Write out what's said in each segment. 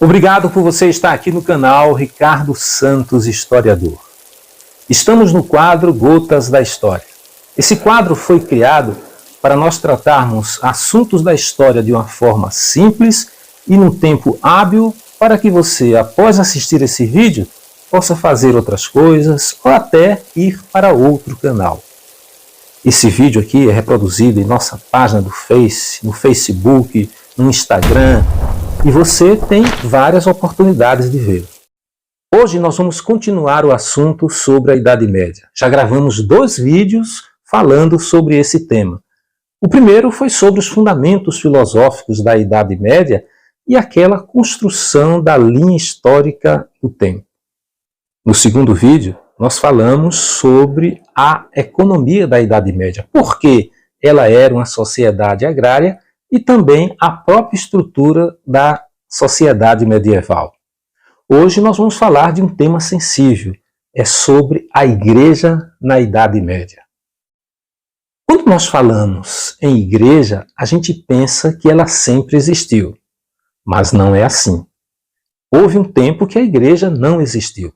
Obrigado por você estar aqui no canal Ricardo Santos Historiador. Estamos no quadro Gotas da História. Esse quadro foi criado para nós tratarmos assuntos da história de uma forma simples e num tempo hábil para que você, após assistir esse vídeo, possa fazer outras coisas ou até ir para outro canal. Esse vídeo aqui é reproduzido em nossa página do Face, no Facebook, no Instagram, e você tem várias oportunidades de vê-lo. Hoje nós vamos continuar o assunto sobre a Idade Média. Já gravamos 2 vídeos falando sobre esse tema. O primeiro foi sobre os fundamentos filosóficos da Idade Média e aquela construção da linha histórica do tempo. No segundo vídeo, nós falamos sobre a economia da Idade Média, porque ela era uma sociedade agrária e também a própria estrutura da sociedade medieval. Hoje nós vamos falar de um tema sensível, é sobre a Igreja na Idade Média. Quando nós falamos em igreja, a gente pensa que ela sempre existiu, mas não é assim. Houve um tempo que a igreja não existiu.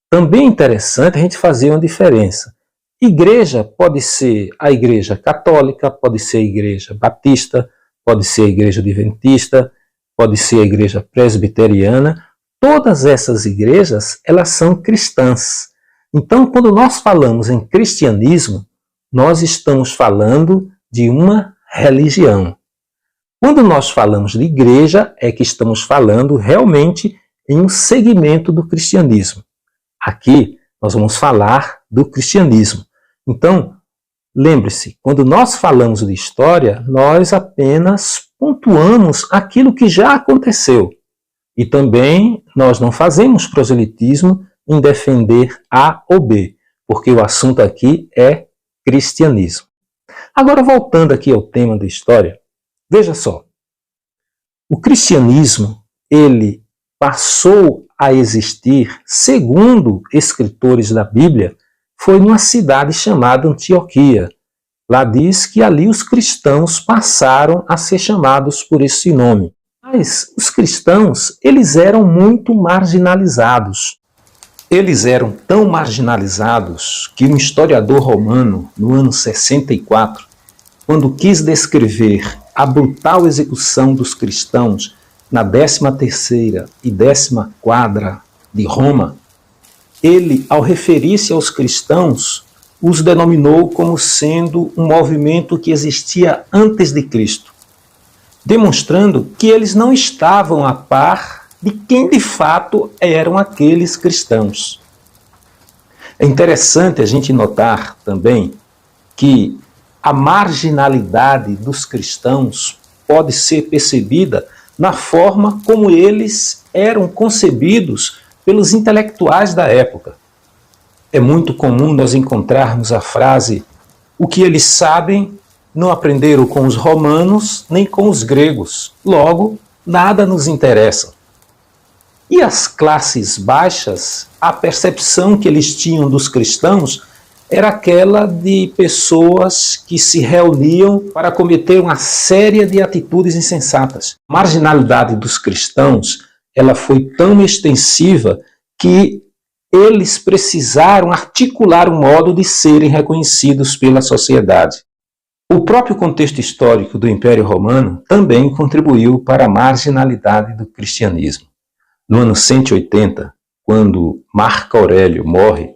Também é interessante a gente fazer uma diferença. Igreja pode ser a igreja católica, pode ser a igreja batista, pode ser a igreja adventista, pode ser a igreja presbiteriana. Todas essas igrejas, elas são cristãs. Então, quando nós falamos em cristianismo, nós estamos falando de uma religião. Quando nós falamos de igreja, é que estamos falando realmente em um segmento do cristianismo. Aqui nós vamos falar do cristianismo. Então, lembre-se, quando nós falamos de história, nós apenas pontuamos aquilo que já aconteceu. E também nós não fazemos proselitismo em defender A ou B, porque o assunto aqui é cristianismo. Agora, voltando aqui ao tema da história, veja só. O cristianismo, ele passou a existir, segundo escritores da Bíblia, foi numa cidade chamada Antioquia. Lá diz que ali os cristãos passaram a ser chamados por esse nome. Mas os cristãos, eles eram muito marginalizados. Eles eram tão marginalizados que um historiador romano, no ano 64, quando quis descrever a brutal execução dos cristãos na 13ª e 10ª quadra de Roma, ele, ao referir-se aos cristãos, os denominou como sendo um movimento que existia antes de Cristo, demonstrando que eles não estavam a par de quem de fato eram aqueles cristãos. É interessante a gente notar também que a marginalidade dos cristãos pode ser percebida na forma como eles eram concebidos pelos intelectuais da época. É muito comum nós encontrarmos a frase: o que eles sabem não aprenderam com os romanos nem com os gregos, logo nada nos interessa. E as classes baixas, a percepção que eles tinham dos cristãos era aquela de pessoas que se reuniam para cometer uma série de atitudes insensatas. A marginalidade dos cristãos, ela foi tão extensiva que eles precisaram articular um modo de serem reconhecidos pela sociedade. O próprio contexto histórico do Império Romano também contribuiu para a marginalidade do cristianismo. No ano 180, quando Marco Aurélio morre,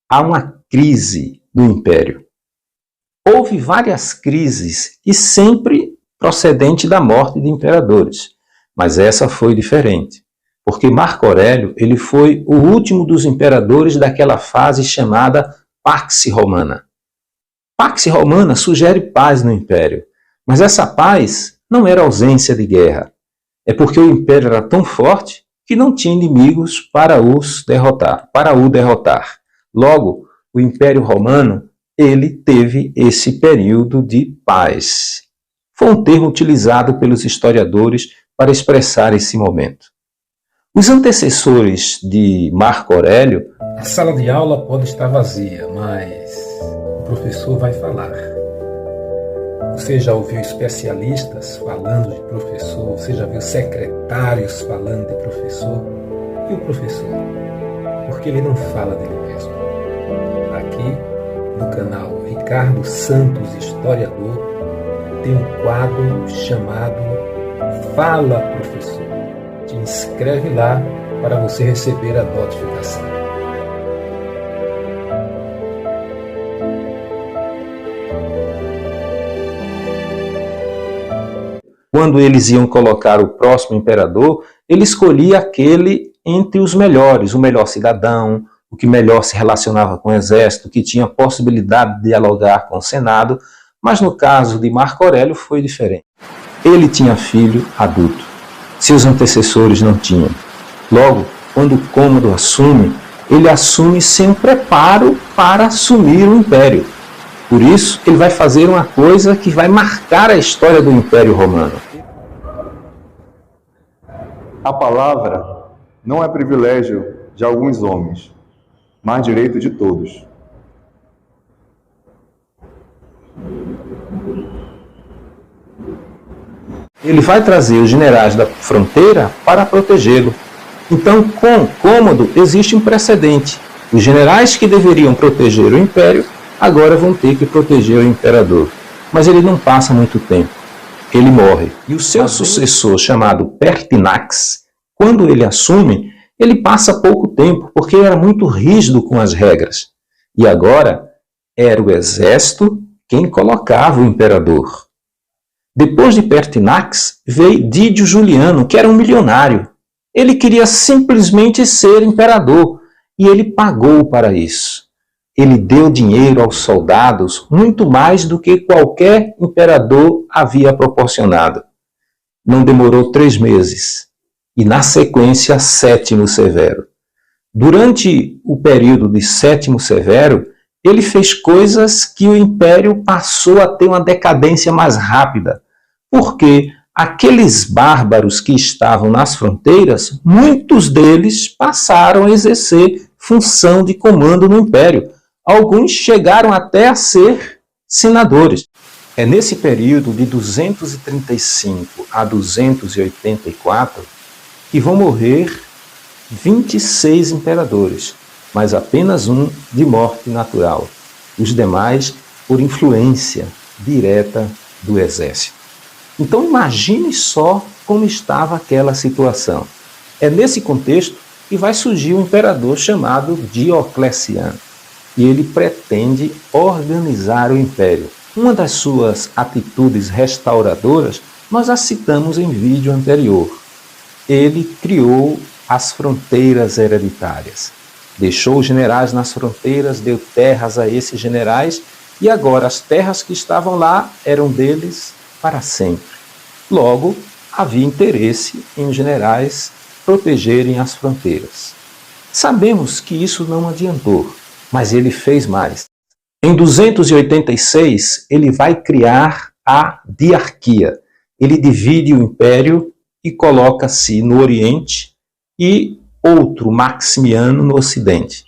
há uma crise no Império. Houve várias crises e sempre procedente da morte de imperadores, mas essa foi diferente, porque Marco Aurélio ele foi o último dos imperadores daquela fase chamada Pax Romana. Pax Romana sugere paz no Império, mas essa paz não era ausência de guerra. É porque o Império era tão forte que não tinha inimigos para o derrotar. Logo, o Império Romano ele teve esse período de paz. Foi um termo utilizado pelos historiadores para expressar esse momento. Os antecessores de Marco Aurélio, a sala de aula pode estar vazia, mas o professor vai falar. Você já ouviu especialistas falando de professor? Você já viu secretários falando de professor? E o professor? Porque ele não fala dele mesmo. Aqui, no canal Ricardo Santos Historiador, tem um quadro chamado Fala Professor. Te inscreve lá para você receber a notificação. Quando eles iam colocar o próximo imperador, ele escolhia aquele entre os melhores, o melhor cidadão, o que melhor se relacionava com o exército, que tinha possibilidade de dialogar com o Senado, mas no caso de Marco Aurélio foi diferente. Ele tinha filho adulto, seus antecessores não tinham. Logo, quando Cômodo assume, ele assume sem um preparo para assumir o império. Por isso, ele vai fazer uma coisa que vai marcar a história do Império Romano. A palavra não é privilégio de alguns homens, mas direito de todos. Ele vai trazer os generais da fronteira para protegê-lo. Então, com Cômodo, existe um precedente. Os generais que deveriam proteger o Império agora vão ter que proteger o imperador. Mas ele não passa muito tempo. Ele morre. E o seu sucessor, chamado Pertinax, quando ele assume, ele passa pouco tempo, porque ele era muito rígido com as regras. E agora, era o exército quem colocava o imperador. Depois de Pertinax, veio Didio Juliano, que era um milionário. Ele queria simplesmente ser imperador, e ele pagou para isso. Ele deu dinheiro aos soldados muito mais do que qualquer imperador havia proporcionado. Não demorou 3 meses. E na sequência, Sétimo Severo. Durante o período de Sétimo Severo, ele fez coisas que o império passou a ter uma decadência mais rápida. Porque aqueles bárbaros que estavam nas fronteiras, muitos deles passaram a exercer função de comando no império. Alguns chegaram até a ser senadores. É nesse período de 235 a 284 que vão morrer 26 imperadores, mas apenas um de morte natural. Os demais por influência direta do exército. Então imagine só como estava aquela situação. É nesse contexto que vai surgir um imperador chamado Diocleciano. E ele pretende organizar o império. Uma das suas atitudes restauradoras nós a citamos em vídeo anterior. Ele criou as fronteiras hereditárias. Deixou os generais nas fronteiras, deu terras a esses generais e agora as terras que estavam lá eram deles para sempre. Logo, havia interesse em os generais protegerem as fronteiras. Sabemos que isso não adiantou. Mas ele fez mais. Em 286, ele vai criar a diarquia. Ele divide o império e coloca-se no Oriente e outro, Maximiano, no Ocidente.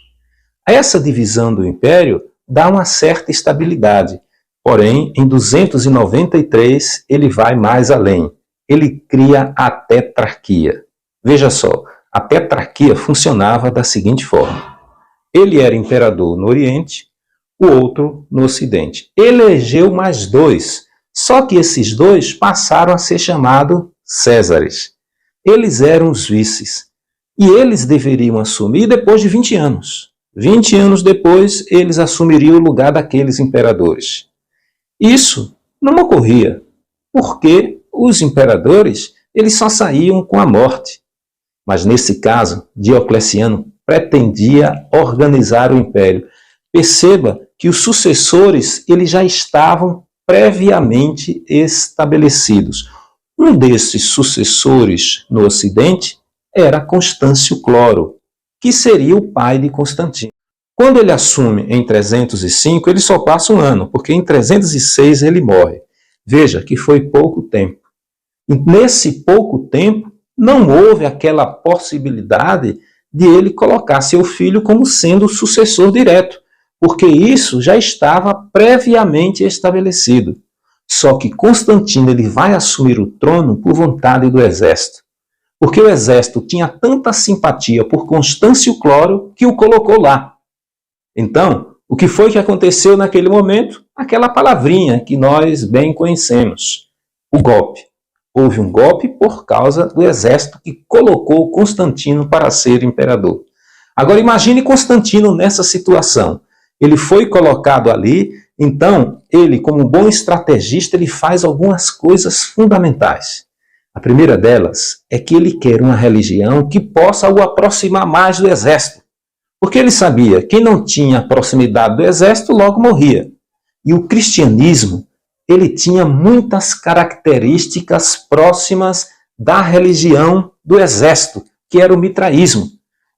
Essa divisão do império dá uma certa estabilidade. Porém, em 293, ele vai mais além. Ele cria a tetrarquia. Veja só, a tetrarquia funcionava da seguinte forma. Ele era imperador no Oriente, o outro no Ocidente. Elegeu mais 2, só que esses 2 passaram a ser chamados Césares. Eles eram os vices. E eles deveriam assumir depois de 20 anos. 20 anos depois, eles assumiriam o lugar daqueles imperadores. Isso não ocorria, porque os imperadores eles só saíam com a morte. Mas nesse caso, Diocleciano pretendia organizar o império. Perceba que os sucessores eles já estavam previamente estabelecidos. Um desses sucessores no Ocidente era Constâncio Cloro, que seria o pai de Constantino. Quando ele assume em 305, ele só passa um ano, porque em 306 ele morre. Veja que foi pouco tempo. E nesse pouco tempo, não houve aquela possibilidade de ele colocar seu filho como sendo o sucessor direto, porque isso já estava previamente estabelecido. Só que Constantino ele vai assumir o trono por vontade do exército. Porque o exército tinha tanta simpatia por Constâncio Cloro que o colocou lá. Então, o que foi que aconteceu naquele momento? Aquela palavrinha que nós bem conhecemos, o golpe. Houve um golpe por causa do exército que colocou Constantino para ser imperador. Agora imagine Constantino nessa situação. Ele foi colocado ali, então ele, como bom estrategista, ele faz algumas coisas fundamentais. A primeira delas é que ele quer uma religião que possa o aproximar mais do exército. Porque ele sabia que quem não tinha proximidade do exército logo morria. E o cristianismo, ele tinha muitas características próximas da religião do exército, que era o mitraísmo.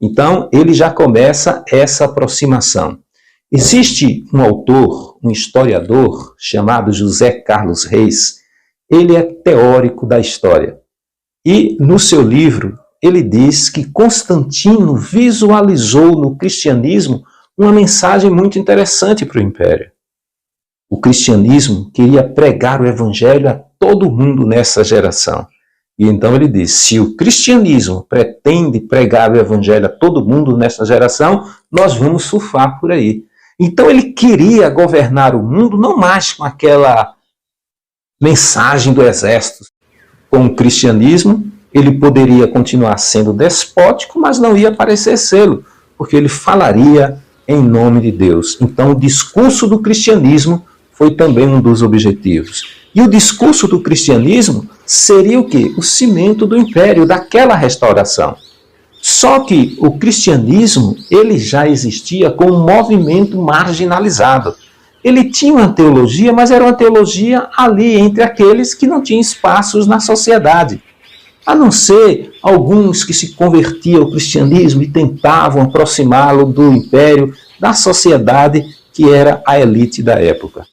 Então, ele já começa essa aproximação. Existe um autor, um historiador, chamado José Carlos Reis. Ele é teórico da história. E, no seu livro, ele diz que Constantino visualizou no cristianismo uma mensagem muito interessante para o império. O cristianismo queria pregar o evangelho a todo mundo nessa geração. E então ele diz, se o cristianismo pretende pregar o evangelho a todo mundo nessa geração, nós vamos surfar por aí. Então ele queria governar o mundo não mais com aquela mensagem do exército. Com o cristianismo, ele poderia continuar sendo despótico, mas não ia parecer sê-lo, porque ele falaria em nome de Deus. Então o discurso do cristianismo foi também um dos objetivos. E o discurso do cristianismo seria o quê? O cimento do império, daquela restauração. Só que o cristianismo, ele já existia com um movimento marginalizado. Ele tinha uma teologia, mas era uma teologia ali entre aqueles que não tinham espaços na sociedade. A não ser alguns que se convertiam ao cristianismo e tentavam aproximá-lo do império, da sociedade que era a elite da época.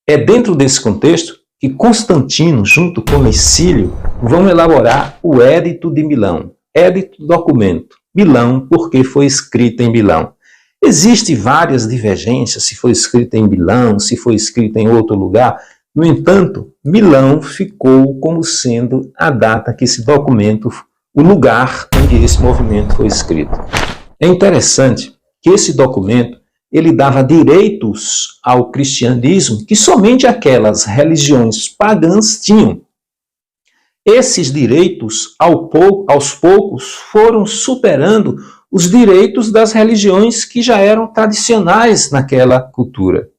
É dentro desse contexto que Constantino, junto com Licílio, vão elaborar o Édito de Milão. Édito documento. Milão, porque foi escrito em Milão. Existem várias divergências, se foi escrito em Milão, se foi escrito em outro lugar. No entanto, Milão ficou como sendo a data que esse documento, o lugar onde esse movimento foi escrito. É interessante que esse documento ele dava direitos ao cristianismo que somente aquelas religiões pagãs tinham. Esses direitos, aos poucos, foram superando os direitos das religiões que já eram tradicionais naquela cultura.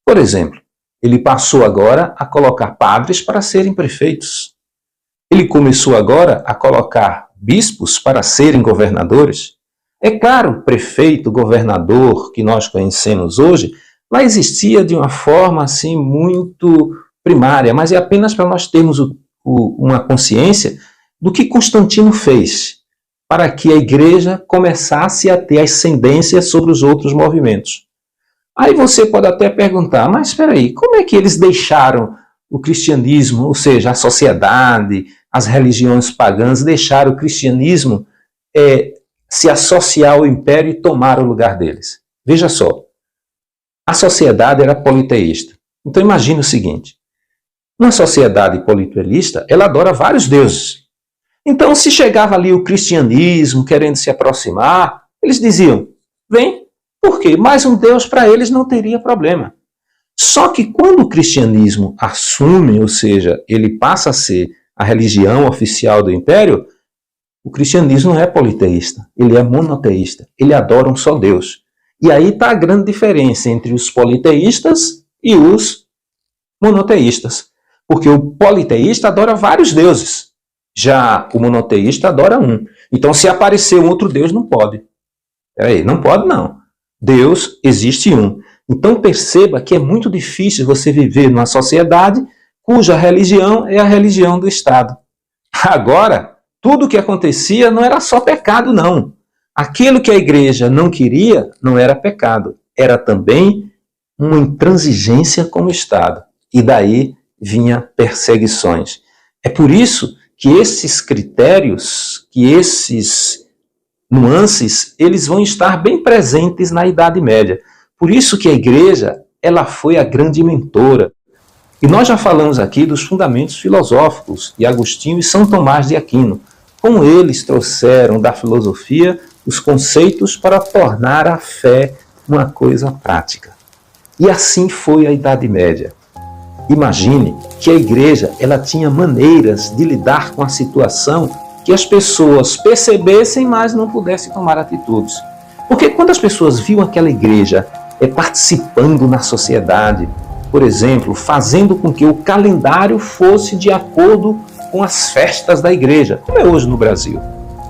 Por exemplo, ele passou agora a colocar padres para serem prefeitos. Ele começou agora a colocar bispos para serem governadores. É claro, prefeito, governador, que nós conhecemos hoje, lá existia de uma forma assim muito primária, mas é apenas para nós termos uma consciência do que Constantino fez para que a igreja começasse a ter ascendência sobre os outros movimentos. Aí você pode até perguntar, mas espera aí, como é que eles deixaram o cristianismo, ou seja, a sociedade, as religiões pagãs, deixaram o cristianismo se associar ao império e tomar o lugar deles? Veja só, a sociedade era politeísta. Então imagine o seguinte, uma sociedade politeísta, ela adora vários deuses. Então se chegava ali o cristianismo querendo se aproximar, eles diziam, vem, por quê? Mais um Deus para eles não teria problema. Só que quando o cristianismo assume, ou seja, ele passa a ser a religião oficial do império, o cristianismo não é politeísta, ele é monoteísta, ele adora um só Deus. E aí está a grande diferença entre os politeístas e os monoteístas. Porque o politeísta adora vários deuses, já o monoteísta adora um. Então se aparecer um outro Deus não pode. Peraí, não pode não. Deus existe um. Então perceba que é muito difícil você viver numa sociedade cuja religião é a religião do Estado. Agora, tudo o que acontecia não era só pecado, não. Aquilo que a igreja não queria não era pecado. Era também uma intransigência com o Estado. E daí vinha perseguições. É por isso que esses critérios, que esses nuances, eles vão estar bem presentes na Idade Média. Por isso que a igreja, ela foi a grande mentora. E nós já falamos aqui dos fundamentos filosóficos de Agostinho e São Tomás de Aquino, como eles trouxeram da filosofia os conceitos para tornar a fé uma coisa prática. E assim foi a Idade Média. Imagine que a igreja ela tinha maneiras de lidar com a situação que as pessoas percebessem, mas não pudessem tomar atitudes. Porque quando as pessoas viam aquela igreja participando na sociedade, por exemplo, fazendo com que o calendário fosse de acordo com as festas da igreja, como é hoje no Brasil.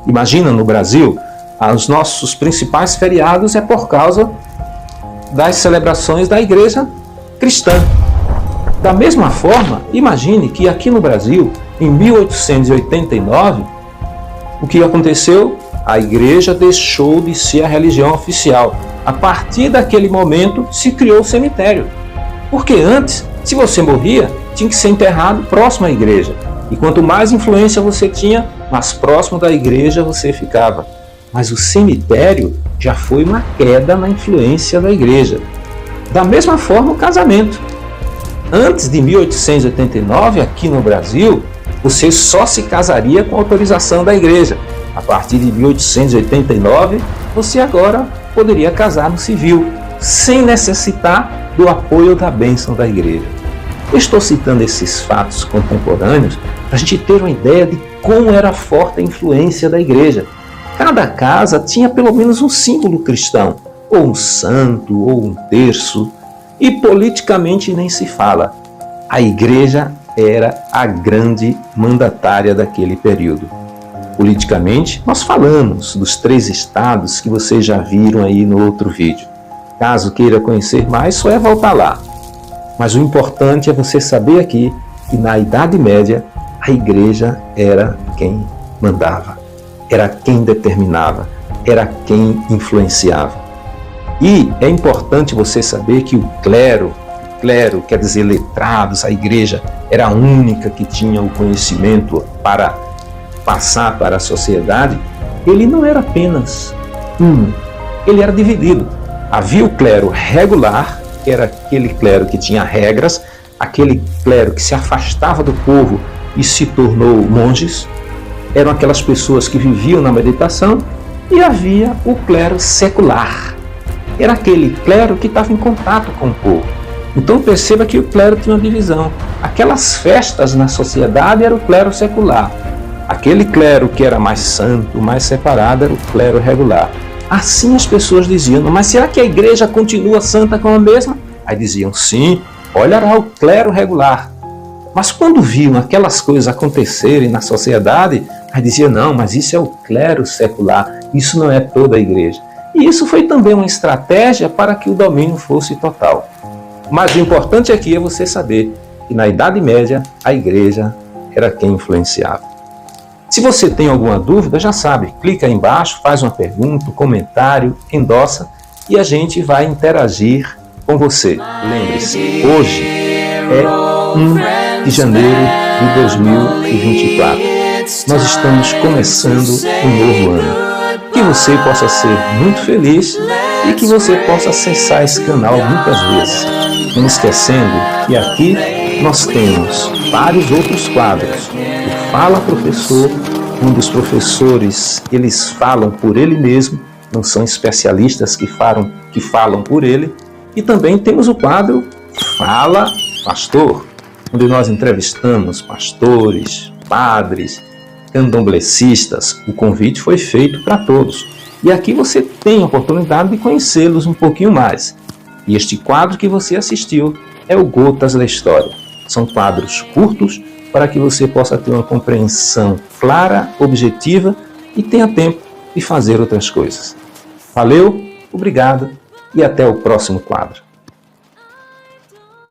Imagina, no Brasil, os nossos principais feriados é por causa das celebrações da igreja cristã. Da mesma forma, imagine que aqui no Brasil, em 1889, o que aconteceu? A igreja deixou de ser a religião oficial. A partir daquele momento, se criou o cemitério. Porque antes, se você morria, tinha que ser enterrado próximo à igreja. E quanto mais influência você tinha, mais próximo da igreja você ficava. Mas o cemitério já foi uma queda na influência da igreja. Da mesma forma, o casamento. Antes de 1889, aqui no Brasil, você só se casaria com autorização da igreja. A partir de 1889, você agora poderia casar no civil, sem necessitar do apoio da bênção da igreja. Eu estou citando esses fatos contemporâneos para a gente ter uma ideia de como era forte a influência da igreja. Cada casa tinha pelo menos um símbolo cristão, ou um santo, ou um terço, e politicamente nem se fala. A igreja era a grande mandatária daquele período. Politicamente, nós falamos dos 3 estados que vocês já viram aí no outro vídeo. Caso queira conhecer mais, só é voltar lá. Mas o importante é você saber aqui que na Idade Média a igreja era quem mandava, era quem determinava, era quem influenciava. E é importante você saber que o clero quer dizer letrados, a igreja era a única que tinha o conhecimento para passar para a sociedade. Ele não era apenas um, ele era dividido. Havia o clero regular, que era aquele clero que tinha regras, aquele clero que se afastava do povo e se tornou monges, eram aquelas pessoas que viviam na meditação, e havia o clero secular, era aquele clero que estava em contato com o povo. Então perceba que o clero tinha uma divisão. Aquelas festas na sociedade era o clero secular. Aquele clero que era mais santo, mais separado, era o clero regular. Assim as pessoas diziam, mas será que a igreja continua santa como a mesma? Aí diziam, sim, olha lá o clero regular. Mas quando viam aquelas coisas acontecerem na sociedade, aí diziam, não, mas isso é o clero secular, isso não é toda a igreja. E isso foi também uma estratégia para que o domínio fosse total. Mas o importante aqui é você saber que na Idade Média a igreja era quem influenciava. Se você tem alguma dúvida, já sabe, clica aí embaixo, faz uma pergunta, um comentário, endossa e a gente vai interagir com você. Lembre-se, hoje é 1 de janeiro de 2024. Nós estamos começando um novo ano. Que você possa ser muito feliz e que você possa acessar esse canal muitas vezes. Não esquecendo que aqui nós temos vários outros quadros. O Fala Professor, onde os professores eles falam por ele mesmo, não são especialistas que falam por ele. E também temos o quadro Fala Pastor, onde nós entrevistamos pastores, padres, candomblecistas. O convite foi feito para todos. E aqui você tem a oportunidade de conhecê-los um pouquinho mais. E este quadro que você assistiu é o Gotas da História. São quadros curtos para que você possa ter uma compreensão clara, objetiva e tenha tempo de fazer outras coisas. Valeu, obrigado e até o próximo quadro.